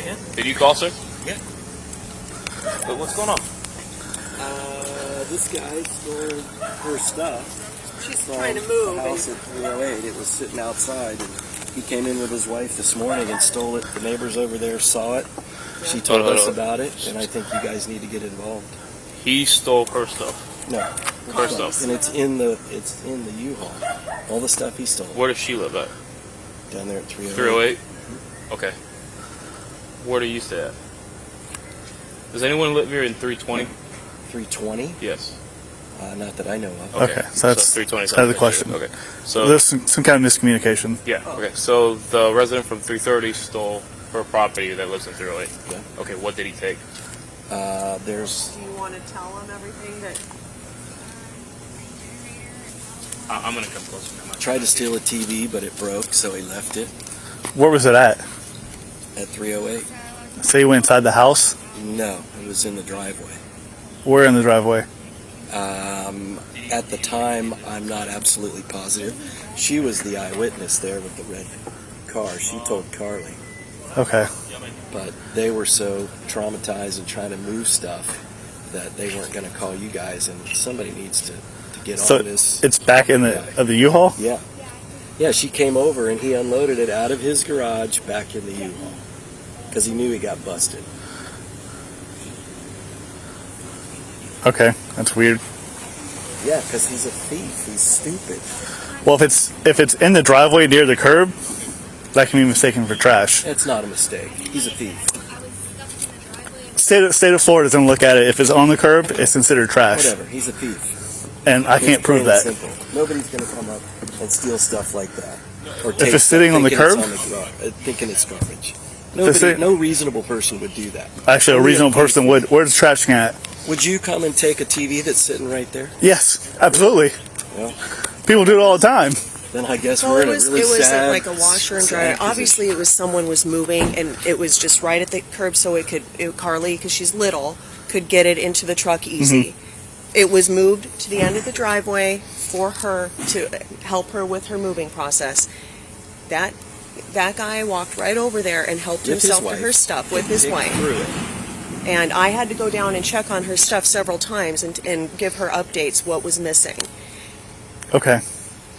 am. Did you call, sir? Yeah. But what's going on? This guy stole her stuff. She's from trying to move. the house at 308. It was sitting outside, and he came in with his wife this morning and stole it. The neighbors over there saw it. She told us about it, and I think you guys need to get involved. He stole her stuff. No, Her stuff. and it's in the U-Haul. All the stuff he stole. Where does she live at? Down there at 308. 308? Okay. Where do you stay at? Does anyone live here in 320? 320? Yes. Not that I know of. Okay, so that's 320. the question. Okay. So There's some kind of miscommunication. yeah. Okay. So the resident from 330 stole her property that lives in 308. Yeah. Okay. What did he take? There's. Do you want to tell him everything that... I'm gonna come closer. Tried to steal a TV, but it broke, so he left it Where was it at? at 308. Say you went inside the house? No, it was in the driveway. Where in the driveway? At the time, I'm not absolutely positive. She was the eyewitness there with the red car. She told Carly. Okay. But they were so traumatized and trying to move stuff that they weren't going to call you guys, and somebody needs to get So on this. it's back in the U-Haul? Yeah. Yeah, she came over and he unloaded it out of his garage back in the U-Haul because he knew he got busted. Okay, that's weird. Yeah, because he's a thief. He's stupid. Well, if it's in the driveway near the curb, that can be mistaken for trash. It's not a mistake. He's a thief. State of Florida doesn't look at it. If it's on the curb, it's considered trash. Whatever. He's a thief. And I can't prove that. Simple. Nobody's going to come up and steal stuff like that. Or If it's sitting on the curb? Thinking it's garbage. No reasonable person would do that. Actually, a reasonable person would. Where's the trash can at? Would you come and take a TV that's sitting right there? Yes, absolutely. Well, People do it all the time. then I guess Well, we're it in a was, really it was sad, like a washer and sad dryer. position. Obviously, it was someone was moving, and it was just right at the curb, so Carly, because she's little, could get it into the truck easy. It was moved to the end of the driveway for her to help her with her moving process. That guy walked right over there and helped With his himself to wife. her stuff with his Dig wife. through it. And I had to go down and check on her stuff several times and give her updates what was missing. Okay.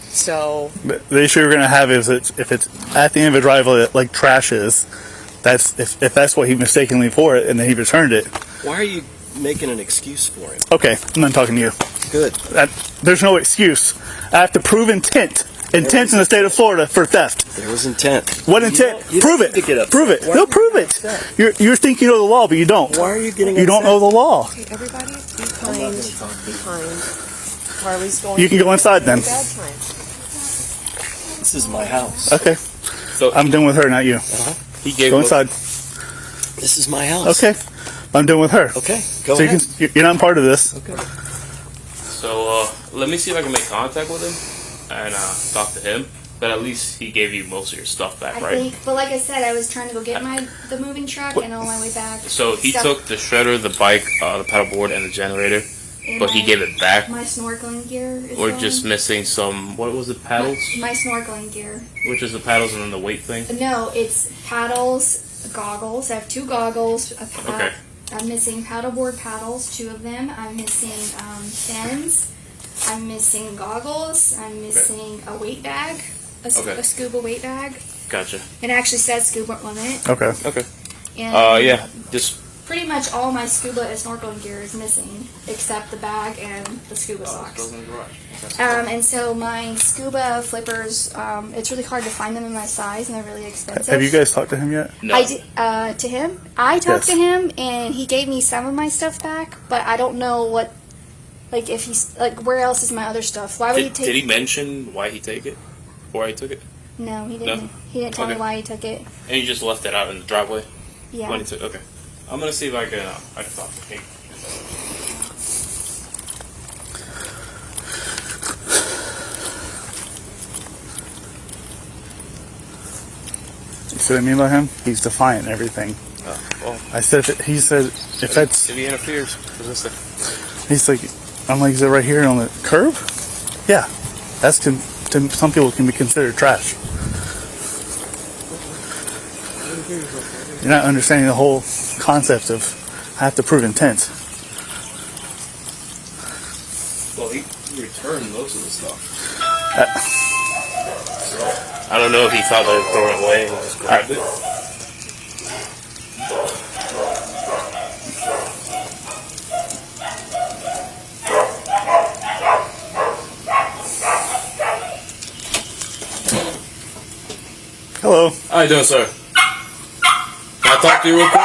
So But the issue we're going to have is if it's at the end of a driveway like trash is, that's if that's what he mistakenly for it and then he returned it. Why are you making an excuse for him? Okay, I'm not talking to you. Good. There's no excuse. I have to prove intent. Intent in the state of Florida for theft. There was intent. What intent? You Prove don't it. need to get upset. Prove it. Why are He'll you prove getting it. upset? You think you know the law, but you don't. Why are you getting You don't know the law. okay, everybody, be kind. Be kind. Carly's going. You can go inside then. Bad time. This is my house. Okay. So I'm done with her, not you. he gave Go him inside. This is my house. Okay. I'm done with her. Okay. Go So ahead. you're not part of this. Okay. So let me see if I can make contact with him and talk to him. But at least he gave you most of your stuff back, I right? think, but like I said, I was trying to go get the moving truck, and on my way back. So he stuff- took the shredder, the bike, the paddleboard, and the generator, and but he gave it back. My snorkeling gear. Is We're gone. just missing some. What was it? Paddles? My snorkeling gear. Which is the paddles and then the weight thing. No, it's paddles, goggles. I have 2 goggles. Okay. I'm missing paddleboard paddles, 2 of them. I'm missing fins. I'm missing goggles. I'm missing a weight bag, a scuba weight bag. Gotcha. It actually says scuba on it. Okay. Okay. And Yeah. Just pretty much all my scuba and snorkeling gear is missing, except the bag and the scuba socks. And so my scuba flippers, it's really hard to find them in my size, and they're really expensive. Have you guys talked to him yet? no. I did, to him. I talked Yes. to him, and he gave me some of my stuff back, but I don't know what, like, if he's, like, where else is my other stuff? Why would he take Did he mention why he take it? Why he took it? No, he didn't. No? He didn't tell me Okay. why he took it. And you just left it out in the driveway Yeah. when he took. Okay. I'm gonna see if I can talk to him. You see what I mean by him? He's defiant and everything. Well, I said that he said if that's if he interferes, what's this thing? he's like I'm like is it right here on the curb? Yeah, that's to some people can be considered trash. You're not understanding the whole concept of I have to prove intent. Well, he returned most of the stuff. I don't know if he thought they would throw it away and just grabbed it. Hello. How you doing, sir? Can I talk to you real quick?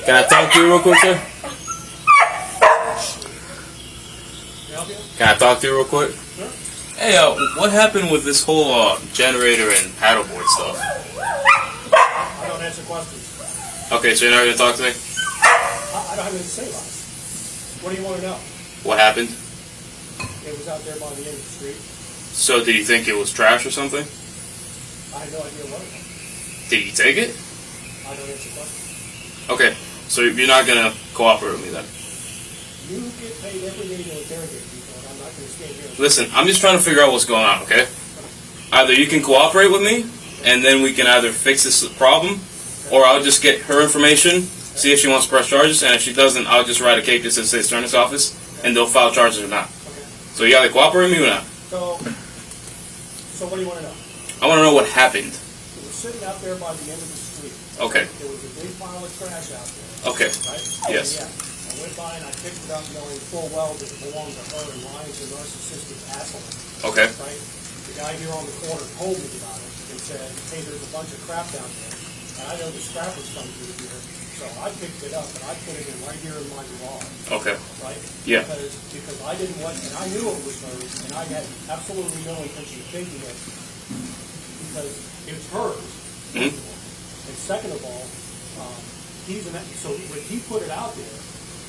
Can I talk to you real quick, sir? Can I talk to you real quick? Hey, what happened with this whole generator and paddleboard stuff? I don't answer questions. Okay, so you're not going to talk to me? I don't have anything to say about it. What do you want to know? What happened? It was out there by the end of the street. So did you think it was trash or something? I had no idea what it was. Did you take it? I don't answer questions. Okay, so you're not going to cooperate with me then? You get paid every day to interrogate people, and I'm not going to stand here. Listen, I'm just trying to figure out what's going on, okay? Either you can cooperate with me, and then we can either fix this problem, or I'll just get her information, see if she wants to press charges, and if she doesn't, I'll just write a case to the state attorney's office, and they'll file charges or not. Okay. So you either cooperate with me or not. So what do you want to know? I want to know what happened. It was sitting out there by the end of the street. Okay. There was a big pile of trash out there. Okay. Right? Yes. Yeah. I went by and I picked it up knowing full well that it belonged to her, and Ryan's a narcissistic asshole. Okay. Right? The guy here on the corner told me about it and said, hey, there's a bunch of crap down there. And I know the scrap was coming through here. So I picked it up and I put it in right here in my garage. Okay. Right? Yeah. Because I didn't want, and I knew it was hers, and I had absolutely no intention of taking it because it's hers. Mhm. And second of all, so when he put it out there,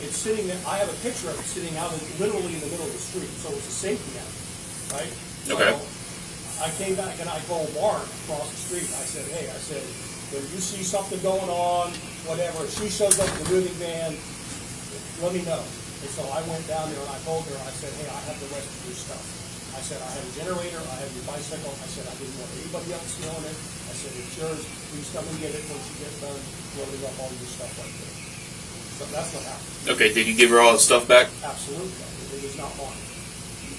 it's sitting there. I have a picture of it sitting out literally in the middle of the street, so it's a safety net, right? Okay. So I came back and I told Mark across the street. I said, hey, when you see something going on, whatever, if she shows up with the moving van, let me know. And so I went down there and I told her, I said, hey, I have the rest of your stuff. I said, I have a generator, I have your bicycle. I said, I didn't want anybody else stealing it. I said, it's yours. Please come and get it once you get done loading up all your stuff right there. So that's what happened. Okay, did you give her all the stuff back? Absolutely. It was not mine.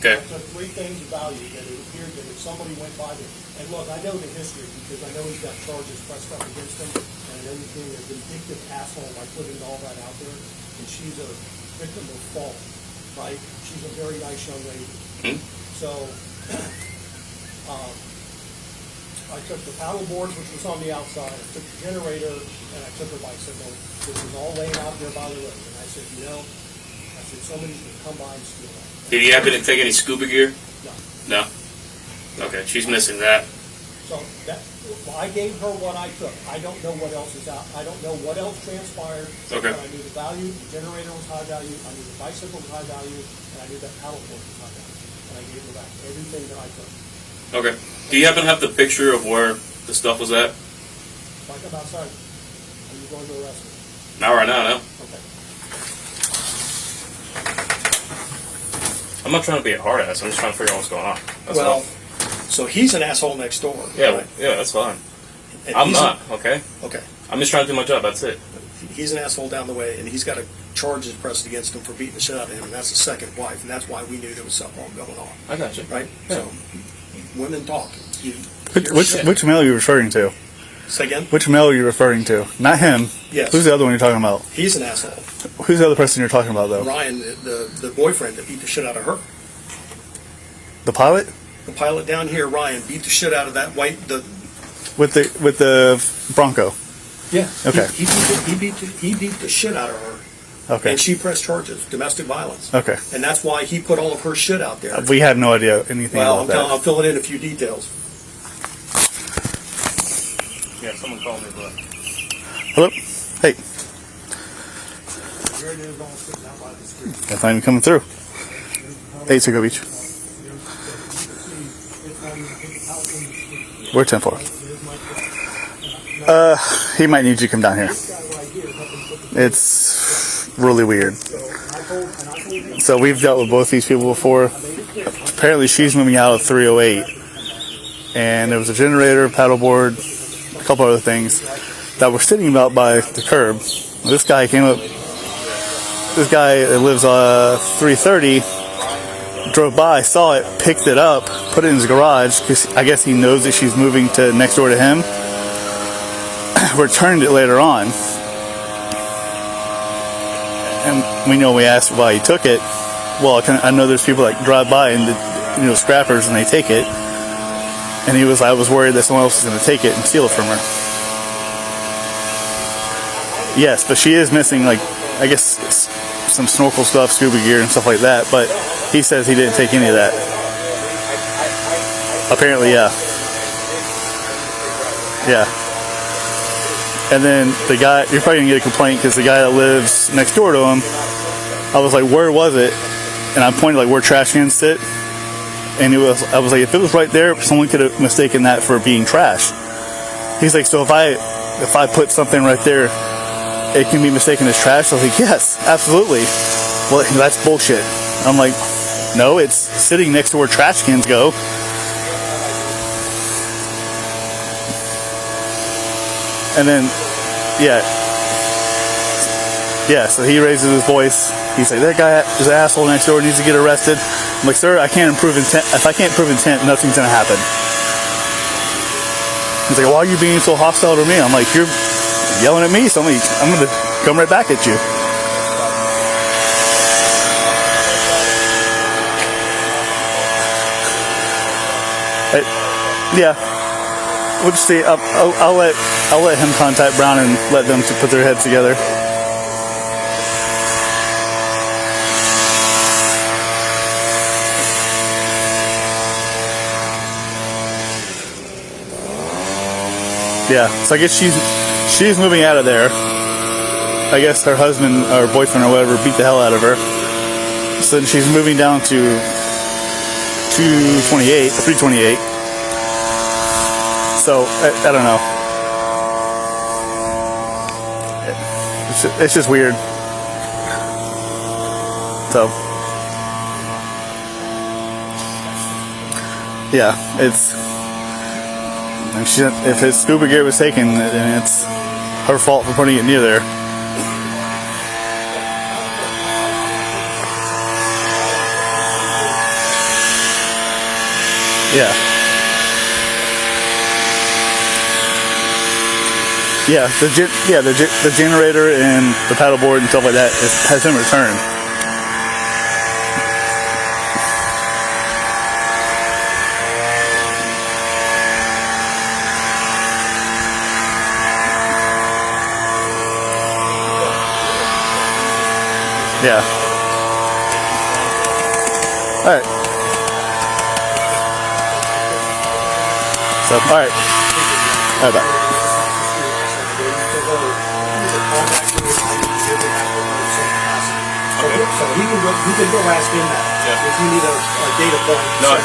Okay. I took 3 things of value that it appeared that if somebody went by there, and look, I know the history because I know he's got charges pressed up against him, and I know he's being a vindictive asshole by putting all that out there, and she's a victim of fault, right? She's a very nice young lady. Hmm? So, I took the paddle board, which was on the outside, I took the generator, and I took her bicycle, which was all laying out there by the road, and I said, somebody's going to come by and steal that. Did you happen to take any scuba gear? No. No? Okay, she's missing that. So I gave her what I took. I don't know what else is out. I don't know what else transpired. Okay. But I knew the value. The generator was high value. I knew the bicycle was high value, and I knew that paddleboard was high value. And I gave her back everything that I took. Okay. Do you happen to have the picture of where the stuff was at? Like I'm outside. Are you going to arrest me? Not right now, no. Okay. I'm not trying to be a hard ass. I'm just trying to figure out what's going on. That's Well, all. so he's an asshole next door. Yeah, right? yeah, that's fine. And I'm he's not, okay? Okay. I'm just trying to do my job, that's it. He's an asshole down the way, and he's got charges pressed against him for beating the shit out of him, and that's the second wife, and that's why we knew there was something wrong going on. I got you. Right? Yeah. So, women talk. Which male are you referring to? Say again? Which male are you referring to? Not him. Yes. Who's the other one you're talking about? He's an asshole. Who's the other person you're talking about, though? Ryan, the boyfriend that beat the shit out of her. The pilot? The pilot down here, Ryan, beat the shit out of that With the Bronco. Yeah. Okay. He beat the shit out of her. Okay. And she pressed charges, domestic violence. Okay. And that's why he put all of her shit out there. We had no idea anything Well, about that. I'm filling in a few details. Yeah, someone called me, but... Hello? Hey. Here it is, all sitting out by the street. That's not even coming through. Hey, Sigo Beach. We're 10-4. He might need you to come down here. It's really weird. So we've dealt with both these people before. Apparently she's moving out of 308. And there was a generator, paddleboard, a couple other things that were sitting about by the curb. This guy came up. This guy that lives 330 drove by, saw it, picked it up, put it in his garage because I guess he knows that she's moving to next door to him. Returned it later on, and we asked why he took it. Well, I know there's people that drive by and scrappers, and they take it. And he was, I was worried that someone else was going to take it and steal it from her. Yes, but she is missing, like, I guess, some snorkel stuff, scuba gear, and stuff like that. But he says he didn't take any of that. Apparently, yeah. Yeah. And then the guy, you're probably going to get a complaint because the guy that lives next door to him, I was like, where was it? And I pointed, like, where trash cans sit. And I was like, if it was right there, someone could have mistaken that for being trash. He's like, so if I put something right there, it can be mistaken as trash? I was like, yes, absolutely. Well, that's bullshit. I'm like, no, it's sitting next to where trash cans go. And then, yeah, so he raises his voice. He's like, that guy is an asshole next door, needs to get arrested. I'm like, sir, I can't improve intent. If I can't prove intent, nothing's going to happen. He's like, why are you being so hostile to me? I'm like, you're yelling at me, so I'm going to come right back at you. Yeah. We'll just see. I'll let him contact Brown and let them to put their heads together. Yeah. So I guess she's moving out of there. I guess her husband or boyfriend or whatever beat the hell out of her. So then she's moving down to 328. So, I don't know. It's just weird. So, yeah, if his scuba gear was taken, then it's her fault for putting it near there. Yeah. Yeah, the generator and the paddleboard and stuff like that has been returned. Yeah. All right. So, all right. All right, bye. So he can go ask him that. Yeah. If you need a data point. No,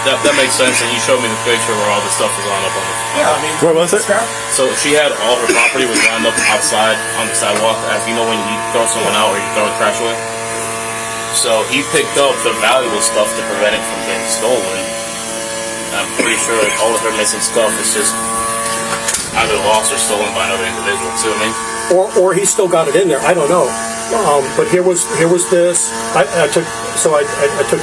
that makes sense. And you showed me the picture where all the stuff was lined up on the. Yeah, I mean. Where was it? So she had all her property was lined up outside on the sidewalk, as you know when you throw someone out or you throw the trash away. So he picked up the valuable stuff to prevent it from getting stolen. I'm pretty sure all of her missing stuff is just either lost or stolen by another individual too. I mean. Or he still got it in there. I don't know. But here was this. I took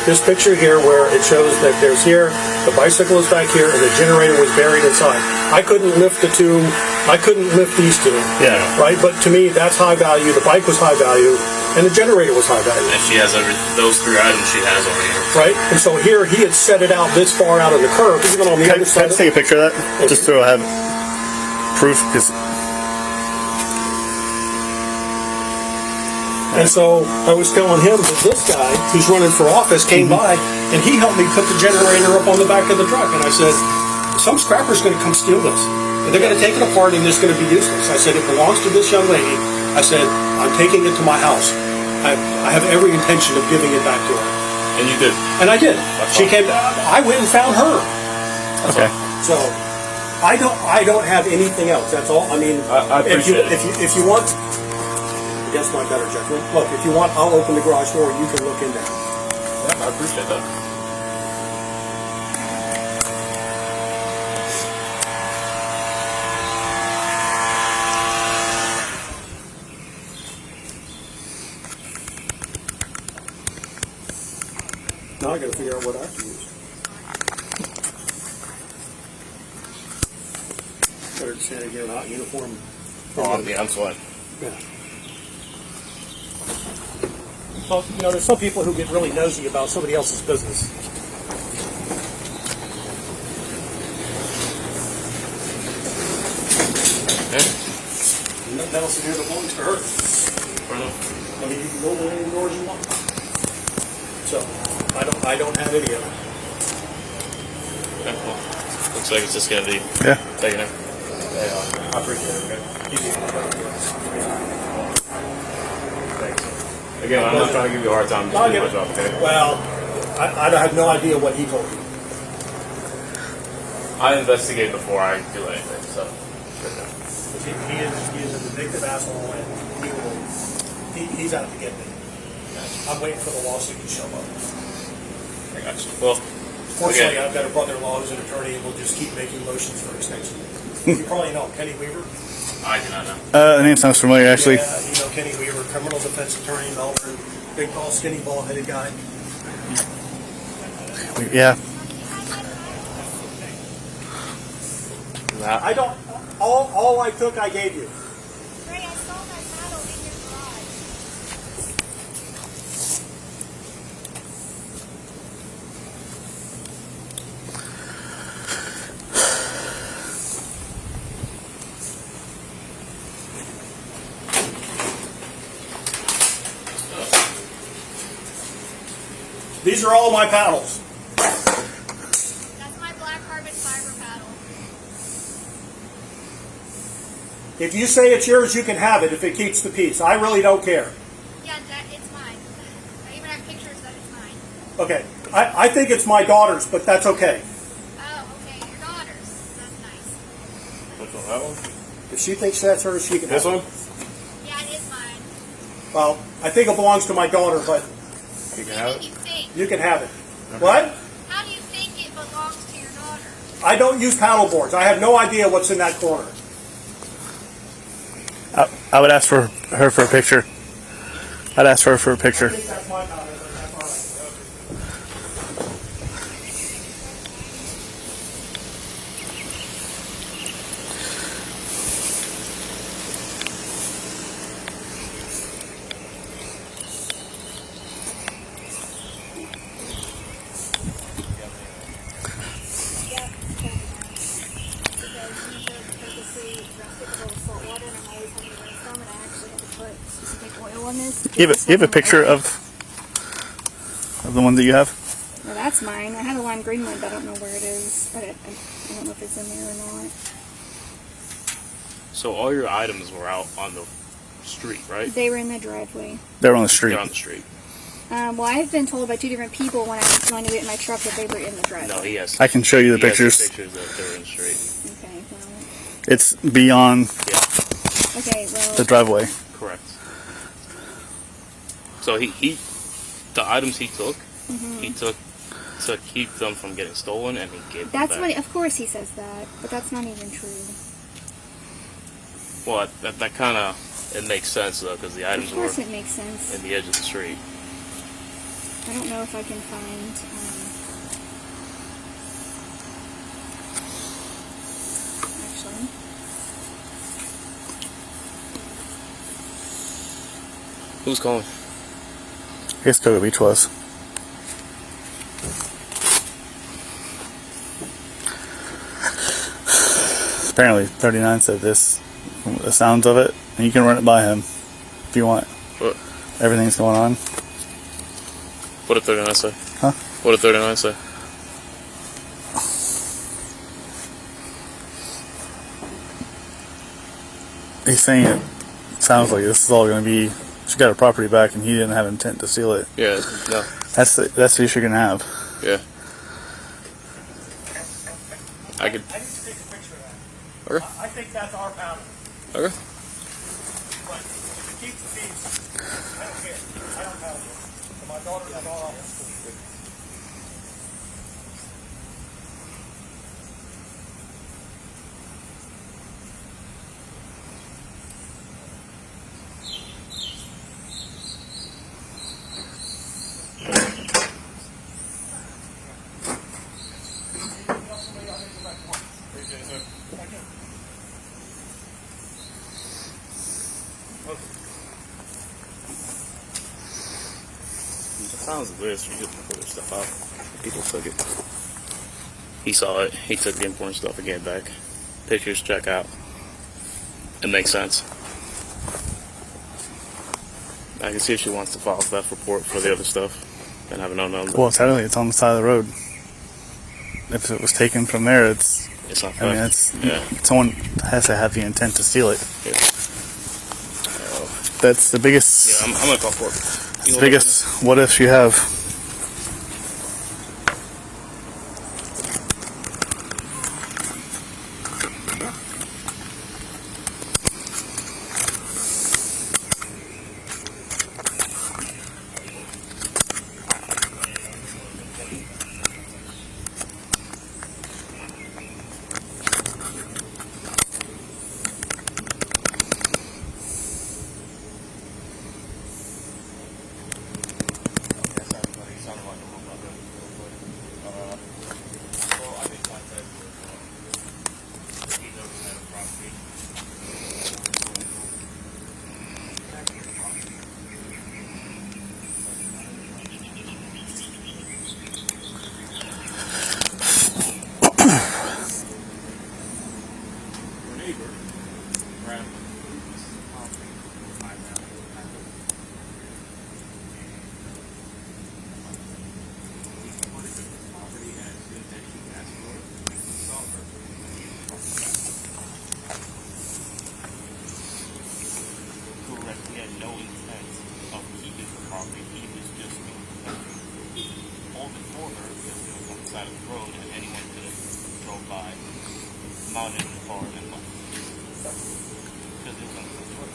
this picture here where it shows that there's here, the bicycle is back here, and the generator was buried inside. I couldn't lift the two. I couldn't lift these two. Yeah. Right. But to me, that's high value. The bike was high value, and the generator was high value. And she has those three items she has over here. Right. And so here he had set it out this far out on the curb, even on the other side. Can I just take a picture of that? Just so I have proof, because. And so I was telling him that this guy who's running for office came by and he helped me put the generator up on the back of the truck. And I said, some scrapper's going to come steal this. And they're going to take it apart and it's going to be useless. I said, it belongs to this young lady. I said, I'm taking it to my house. I have every intention of giving it back to her. And you did. And I did. She came. I went and found her. Okay. So I don't have anything else. That's all. I mean, I appreciate it. If you want. Against my better judgment. Look, if you want, I'll open the garage door and you can look in there. Yeah, I appreciate that. Now I gotta figure out what I can use. Better just had to get an out uniform. I'm sweating. Yeah. Well, you know, there's some people who get really nosy about somebody else's business. Nothing else in here that belongs to her. I mean, you can go as many doors you want. So, I don't have any of them. Okay, well, looks like it's just gonna be taken out. I appreciate it, okay? Thanks. Again, I'm not trying to give you a hard time. Just doing my job, okay? Well, I have no idea what he told you. I investigate before I do anything, so. He is a vindictive asshole, and he's out to get me. I'm waiting for the lawsuit to show up. I got you. Well, Fortunately, I've got a brother-in-law who's an attorney, and we'll just keep making motions for extension. You probably know Kenny Weaver. I do not know. The name sounds familiar, actually. Yeah, you know Kenny Weaver, criminal defense attorney in Melbourne, big, tall, skinny, bald-headed guy. Yeah. I don't. All I took, I gave you. Ray, I saw that paddle in your garage. These are all my paddles. That's my black carbon fiber paddle. If you say it's yours, you can have it if it keeps the peace. I really don't care. Yeah, it's mine. I even have pictures that it's mine. Okay. I think it's my daughter's, but that's okay. Oh, okay, your daughter's. That's nice. Which one? That one? If she thinks that's hers, she can This have one? it. Yeah, it is mine. Well, I think it belongs to my daughter, but You can What have do you it? think? you can have it. What? How do you think it belongs to your daughter? I don't use paddle boards. I have no idea what's in that corner. I would ask for her for a picture. I'd ask her for a I picture. think that's my paddle, but that's all right. You have a picture of the one that you have? Well, that's mine. I had a lime green one, but I don't know where it is. I don't know if it's in there or not. So all your items were out on the street, right? They were in the driveway. They're on the street. They're on the street. Well, I've been told by two different people when I was going to get in my truck that they were in the driveway. No, he has. I can show you the he has pictures. pictures that they're in the street. Okay, well. It's beyond Okay, well. the driveway. Correct. So he the items he took, he took to keep them from getting stolen, and he gave them That's back. what. Of course he says that, but that's not even true. Well, that kind of it makes sense though, because the items Of were course it makes sense. in the edge of the street. I don't know if I can find. Actually, Who's calling? I guess Cocoa Beach was. Apparently 39 said this, the sounds of it, and you can run it by him if you want. What? Everything's going on. What did 39 say? Huh? What did 39 say? He's saying it sounds like this is all going to be, she got her property back and he didn't have intent to steal it. Yeah, no, That's the issue you're going to have. yeah. I could. I need to take a picture of that. Okay. I think that's our paddle. Okay. But if it keeps the peace, I don't care. I don't have it. So my daughter has all of it. It sounds weird for you to pull this stuff out. People took it. He saw it. He took the important stuff and gave it back. Pictures, check out. It makes sense. I can see if she wants to file a theft report for the other stuff and have an unknown. Well, technically, it's on the side of the road. If it was taken from there, it's It's not theft. I mean, it's Yeah. someone has to have the intent to steal it. Yeah. That's the biggest. Yeah, I'm gonna call for it. You know Biggest what ifs you have. mounted in the car and left. Because it was on the road.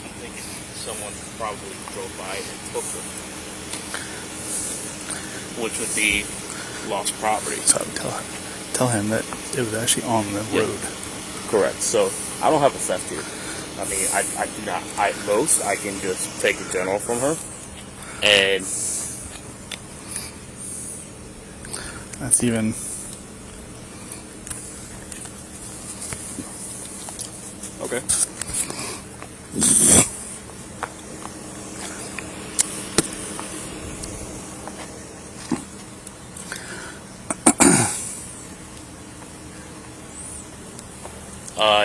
I'm thinking someone probably drove by and took them, which would be lost property. So tell him that it was actually on the road. Correct. So I don't have a theft here. I mean, I do not. At most, I can just take a general from her, and That's even. okay.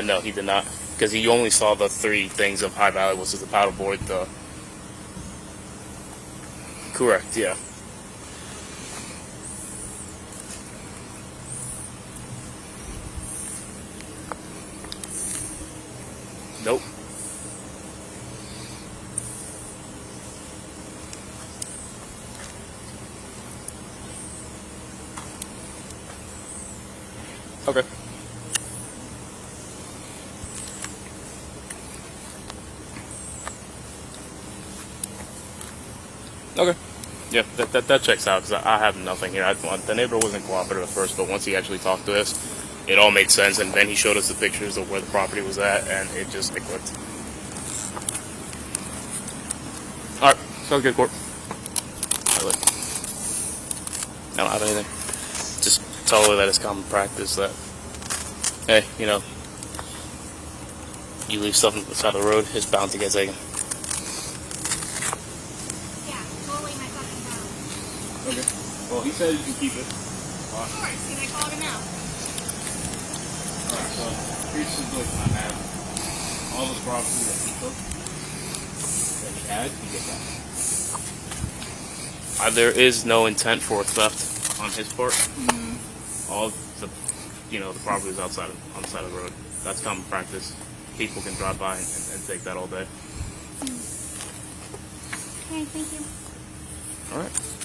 No, he did not, because he only saw the three things of high value, which is the paddleboard, the. Correct. Yeah. Nope. Okay. Okay. Yeah, that checks out, because I have nothing here. The neighbor wasn't cooperative at first, but once he actually talked to us, it all made sense, and then he showed us the pictures of where the property was at, and it clicked. Alright, sounds good, Court. I don't have anything. Just tell her that it's common practice that, hey, you know, you leave stuff on the side of the road, it's bound to get taken. Okay. Well, he said you can keep it. Of course, and I called him out. Alright, so here's the situation I have. All the property that he took, that he had, he gets back. There is no intent for theft on his part. All the, the property is on the side of the road. That's common practice. People can drive by and take that all day. Okay, thank you. Alright.